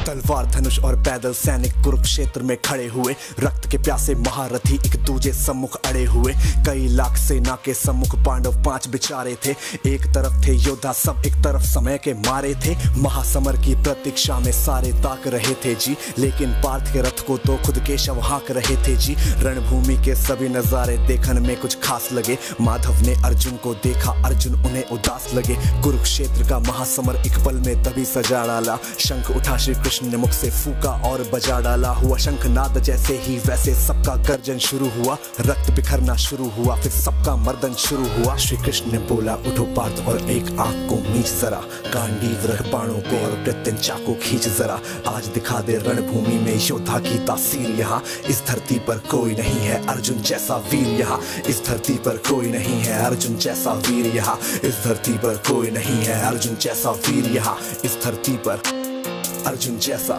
तलवार धनुष और पैदल सैनिक कुरुक्षेत्र में खड़े हुए, रक्त के प्यासे महारथी एक दूजे सम्मुख अड़े हुए। कई लाख सेना के सम्मुख पांडव 5 बिचारे थे। एक तरफ थे योद्धा सब, एक तरफ समय के मारे थे। महासमर की प्रतीक्षा में सारे ताक रहे थे जी, लेकिन पार्थ के रथ को तो खुद केशव हाँक रहे थे जी। रणभूमि के सभी नजारे देखने में कुछ खास लगे। माधव ने अर्जुन को देखा, अर्जुन उन्हें उदास लगे। कुरुक्षेत्र का महासमर एक पल में तभी सजा डाला। शंख उठा श्री कृष्ण ने मुख से फूका और बजा डाला। हुआ शंखनाद जैसे ही वैसे सबका गर्जन शुरू हुआ। रक्त बिखरना शुरू हुआ, फिर सबका मर्दन शुरू हुआ। श्री कृष्ण ने बोला, उठो पार्थ और एक आंख को मीच जरा। गांडीव रख बाणों को और प्रत्यंचा को खींच जरा। आज दिखा दे रणभूमि में योद्धा की तासीर। यहाँ इस धरती पर कोई नहीं है अर्जुन जैसा वीर। यहाँ इस धरती पर कोई नहीं है अर्जुन जैसा वीर। यहाँ इस धरती पर कोई नहीं है अर्जुन जैसा वीर। यहाँ इस धरती पर अर्जुन जैसा,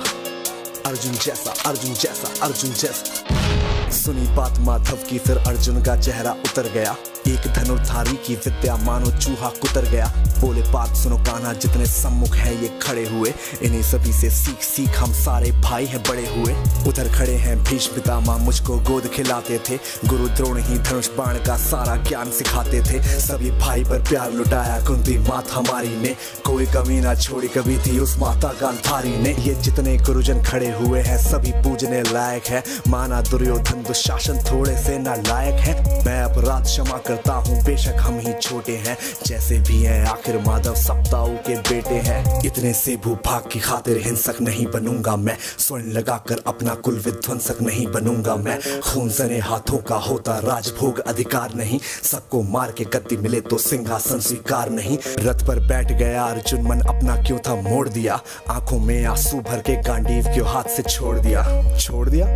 अर्जुन जैसा, अर्जुन जैसा, अर्जुन जैसा। सुनी बात माधव की, फिर अर्जुन का चेहरा उतर गया। एक धनुर्धारी की विद्या मानो चूहा कुतर गया। बोले पार्थ सुनो कान्हा, जितने सम्मुख हैं ये खड़े हुए, इन्हीं सभी से सीख सीख हम सारे भाई हैं बड़े हुए। उधर खड़े हैं भीष्म पितामह, मुझको गोद खिलाते थे। गुरु द्रोण ही धनुष बाण का सारा ज्ञान सिखाते थे। सभी भाई पर प्यार लुटाया कुंती माता हमारी ने। कोई कमी ना छोड़ी कभी थी उस माता गांधारी ने। ये जितने गुरुजन खड़े हुए हैं सभी पूजने लायक है। माना दुर्योधन दुशासन थोड़े से नालायक है। मैं अपराध क्षमा करता हूँ, बेशक हम ही छोटे हैं। जैसे भी हैं आखिर माधव सप्ताऊ के बेटे हैं। इतने से भूभाग की खातिर हिंसक नहीं बनूंगा मैं। स्वर्ण लगाकर अपना कुल विध्वंसक नहीं बनूंगा मैं। खून सने हाथों का होता राजभोग अधिकार नहीं। सबको मार के गद्दी मिले तो सिंहासन स्वीकार नहीं। रथ पर बैठ गया अर्जुन, मन अपना क्यों था मोड़ दिया। आंखों में आंसू भर के गांडीव क्यों हाथ से छोड़ दिया। छोड़ दिया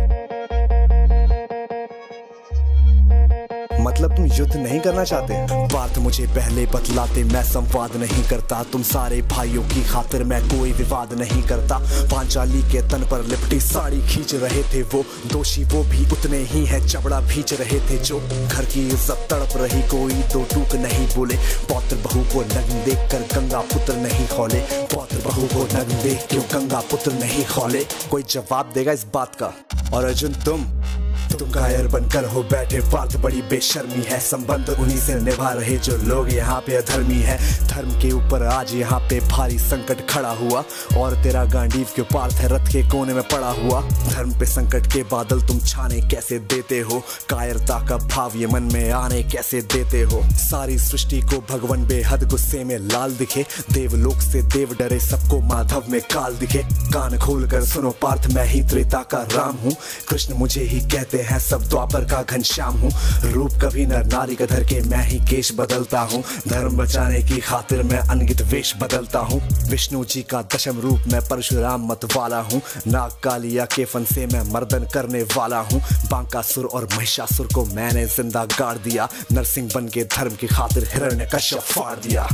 मतलब तुम युद्ध नहीं करना चाहते। पार्थ मुझे पहले बतलाते, मैं संवाद नहीं करता। तुम सारे भाइयों की खातिर मैं कोई विवाद नहीं करता। पांचाली के तन पर लिपटी साड़ी खींच रहे थे वो। दोषी वो भी उतने ही है, चबड़ा भींच रहे थे जो। घर की इज्जत तड़प रही, कोई दो टूक नहीं बोले। पौत्र बहू को नग्न देख कर गंगा पुत्र नहीं खोले। पौत्र बहू को नग्न देख क्यों गंगा पुत्र नहीं खोले। कोई जवाब देगा इस बात का। और अर्जुन तुम कायर बनकर हो बैठे। पार्थ बड़ी बेशर्मी है, संबंध उन्हीं से निभा रहे जो लोग यहाँ पे अधर्मी है। धर्म के ऊपर आज यहाँ पे भारी संकट खड़ा हुआ, और तेरा गांडीव क्यों पार्थ है रथ के कोने में पड़ा हुआ। धर्म पे संकट के बादल तुम छाने कैसे देते हो। कायरता का भाव ये मन में आने कैसे देते हो। सारी सृष्टि को भगवान बेहद गुस्से में लाल दिखे। देवलोक से देव डरे, सबको माधव में काल दिखे। कान खोल कर सुनो पार्थ, मैं ही त्रेता का राम हूँ। कृष्ण मुझे ही कहते हैं, सब द्वापर का घनश्याम हूँ। रूप कभी नर नारी का धर के मैं ही केश बदलता हूँ। धर्म बचाने की खातिर मैं अनगित वेश बदलता हूँ। विष्णु जी का दशम रूप मैं परशुराम मत वाला हूँ। नाग कालिया के फन से मैं मर्दन करने वाला हूँ। बांकासुर और महिषासुर को मैंने जिंदा गाड़ दिया। नरसिंह बन के धर्म की खातिर हिरण्यकश्यप फाड़ दिया।